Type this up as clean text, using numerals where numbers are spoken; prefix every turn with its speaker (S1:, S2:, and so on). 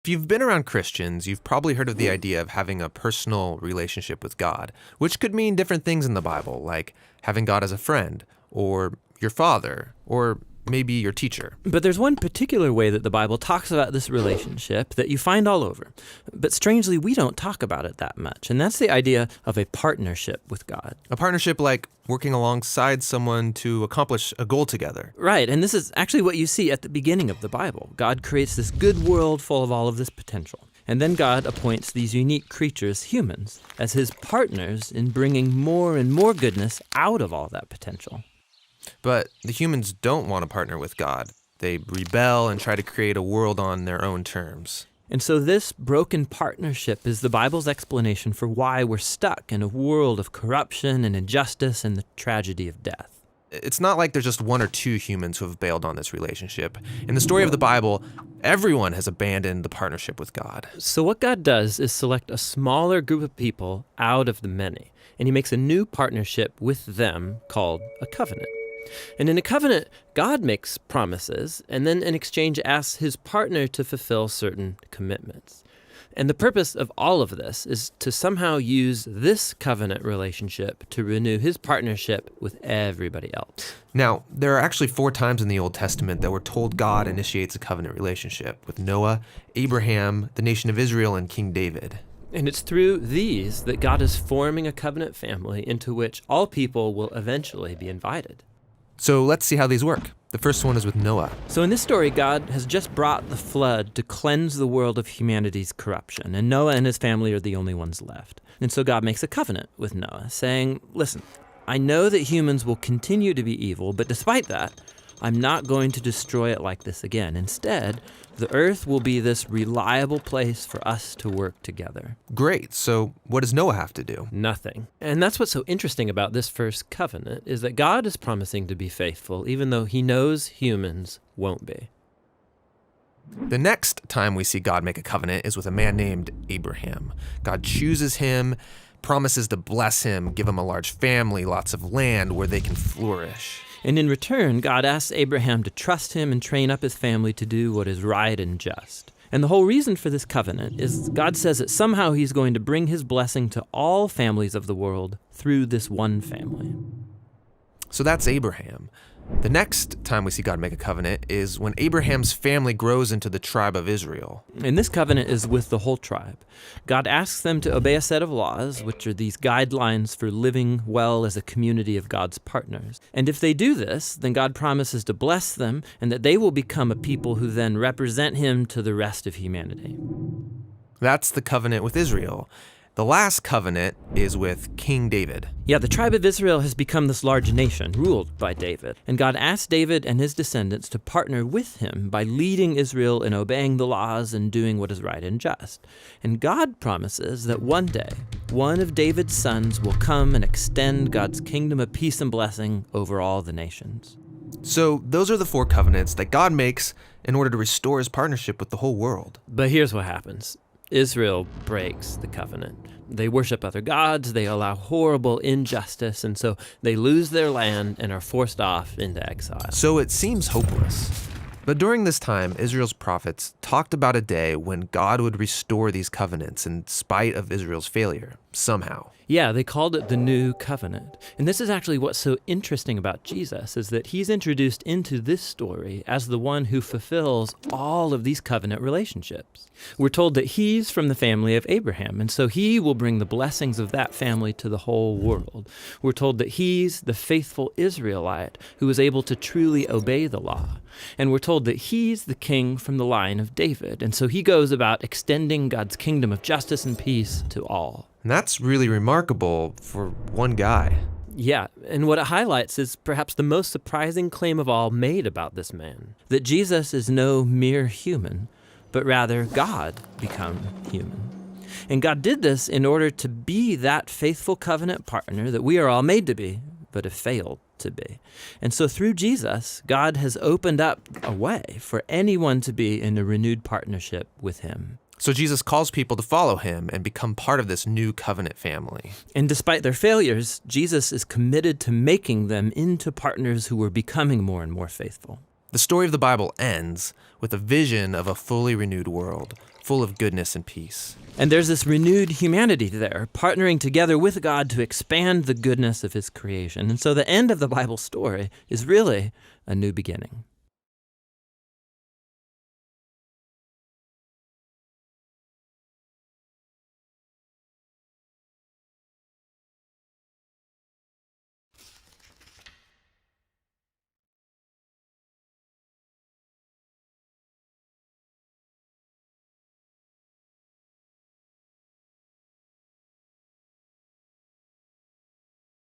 S1: If you've been around Christians, you've probably heard of the idea of having a personal relationship with God, which could mean different things in the Bible, like having God as a friend, or your father, or maybe your teacher.
S2: But there's one particular way that the Bible talks about this relationship that you find all over. But strangely, we don't talk about it that much, and that's the idea of a partnership with God.
S1: A partnership like working alongside someone to accomplish a goal together.
S2: Right, and this is actually what you see at the beginning of the Bible. God creates this good world full of all of this potential. And then God appoints these unique creatures, humans, as his partners in bringing more and more goodness out of all that potential.
S1: But the humans don't want to partner with God. They rebel and try to create a world on their own terms.
S2: And so this broken partnership is the Bible's explanation for why we're stuck in a world of corruption and injustice and the tragedy of death.
S1: It's not like there's just one or two humans who have bailed on this relationship. In the story of the Bible, everyone has abandoned the partnership with God.
S2: So what God does is select a smaller group of people out of the many, and he makes a new partnership with them called a covenant. And in a covenant, God makes promises, and then in exchange asks his partner to fulfill certain commitments. And the purpose of all of this is to somehow use this covenant relationship to renew his partnership with everybody else.
S1: Now, there are actually 4 times in the Old Testament that we're told God initiates a covenant relationship with Noah, Abraham, the nation of Israel, and King David.
S2: And it's through these that God is forming a covenant family into which all people will eventually be invited.
S1: So let's see how these work. The first one is with Noah.
S2: So in this story, God has just brought the flood to cleanse the world of humanity's corruption, and Noah and his family are the only ones left. And so God makes a covenant with Noah, saying, listen, I know that humans will continue to be evil, but despite that, I'm not going to destroy it like this again. Instead, the earth will be this reliable place for us to work together.
S1: Great. So what does Noah have to do?
S2: Nothing. And that's what's so interesting about this first covenant, is that God is promising to be faithful, even though he knows humans won't be.
S1: The next time we see God make a covenant is with a man named Abraham. God chooses him, promises to bless him, give him a large family, lots of land where they can flourish.
S2: And in return, God asks Abraham to trust him and train up his family to do what is right and just. And the whole reason for this covenant is God says that somehow he's going to bring his blessing to all families of the world through this one family.
S1: So that's Abraham. The next time we see God make a covenant is when Abraham's family grows into the tribe of Israel.
S2: And this covenant is with the whole tribe. God asks them to obey a set of laws, which are these guidelines for living well as a community of God's partners. And if they do this, then God promises to bless them and that they will become a people who then represent him to the rest of humanity.
S1: That's the covenant with Israel. The last covenant is with King David.
S2: Yeah, the tribe of Israel has become this large nation ruled by David. And God asked David and his descendants to partner with him by leading Israel in obeying the laws and doing what is right and just. And God promises that one day, one of David's sons will come and extend God's kingdom of peace and blessing over all the nations.
S1: So those are the 4 covenants that God makes in order to restore his partnership with the whole world.
S2: But here's what happens. Israel breaks the covenant. They worship other gods, they allow horrible injustice, and so they lose their land and are forced off into exile.
S1: So it seems hopeless. But during this time, Israel's prophets talked about a day when God would restore these covenants in spite of Israel's failure, somehow.
S2: Yeah, they called it the New Covenant. And this is actually what's so interesting about Jesus, is that he's introduced into this story as the one who fulfills all of these covenant relationships. We're told that he's from the family of Abraham, and so he will bring the blessings of that family to the whole world. We're told that he's the faithful Israelite who is able to truly obey the law. And we're told that he's the king from the line of David, and so he goes about extending God's kingdom of justice and peace to all.
S1: And that's really remarkable for one guy.
S2: Yeah, and what it highlights is perhaps the most surprising claim of all made about this man, that Jesus is no mere human, but rather God become human. And God did this in order to be that faithful covenant partner that we are all made to be, but have failed to be. And so through Jesus, God has opened up a way for anyone to be in a renewed partnership with him.
S1: So Jesus calls people to follow him and become part of this new covenant family.
S2: And despite their failures, Jesus is committed to making them into partners who are becoming more and more faithful.
S1: The story of the Bible ends with a vision of a fully renewed world, full of goodness and peace.
S2: And there's this renewed humanity there, partnering together with God to expand the goodness of his creation. And so the end of the Bible story is really a new beginning.